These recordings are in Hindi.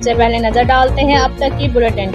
सबसे पहले नजर डालते हैं अब तक की बुलेटिन।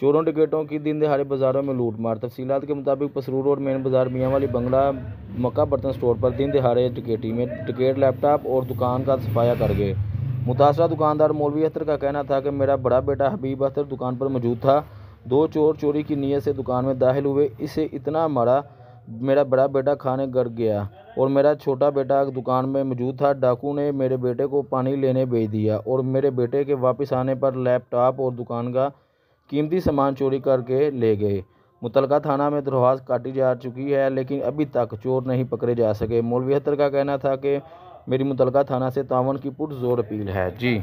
चोरों टिकटों की दिन दहाड़े बाजारों में लूटमार। तफसीलात के मुताबिक पसरूर रोड मेन बाजार मियाँ वाली बंगला मक्का बर्तन स्टोर पर दिन दहाड़े डकैती में टिकट लैपटॉप और दुकान का सफाया कर गए। मुतासरा दुकानदार मौलवी अख्तर का कहना था कि मेरा बड़ा बेटा हबीब अख्तर दुकान पर मौजूद था। दो चोर चोरी की नीयत से दुकान में दाखिल हुए। इसे इतना मारा मेरा बड़ा बेटा खाने गिर गया और मेरा छोटा बेटा दुकान में मौजूद था। डाकू ने मेरे बेटे को पानी लेने भेज दिया और मेरे बेटे के वापस आने पर लैपटॉप और दुकान का कीमती सामान चोरी करके ले गए। मुतलका थाना में दरख्वास्त काटी जा चुकी है लेकिन अभी तक चोर नहीं पकड़े जा सके। मौलवी अख्तर का कहना था कि मेरी मुतलका थाना से तावन की पुरजोर अपील है। जी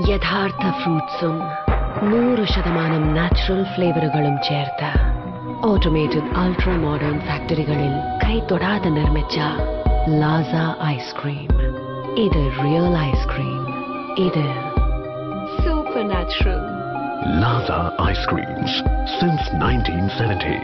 യഥാർത്ഥ ഫ്രൂട്ട്സും 100% നാച്ചുറൽ ഫ്ലേവറുകളും ചേർത്ത് ഓട്ടോമേറ്റഡ് അൾട്രാ മോഡേൺ ഫാക്ടറികളിൽ കൈതൊടാതെ നിർമ്മിച്ച ലാസ ഐസ്ക്രീം. ഇത് റിയൽ ഐസ്ക്രീം. ഇത് super natural. Laza Ice Creams since 1970.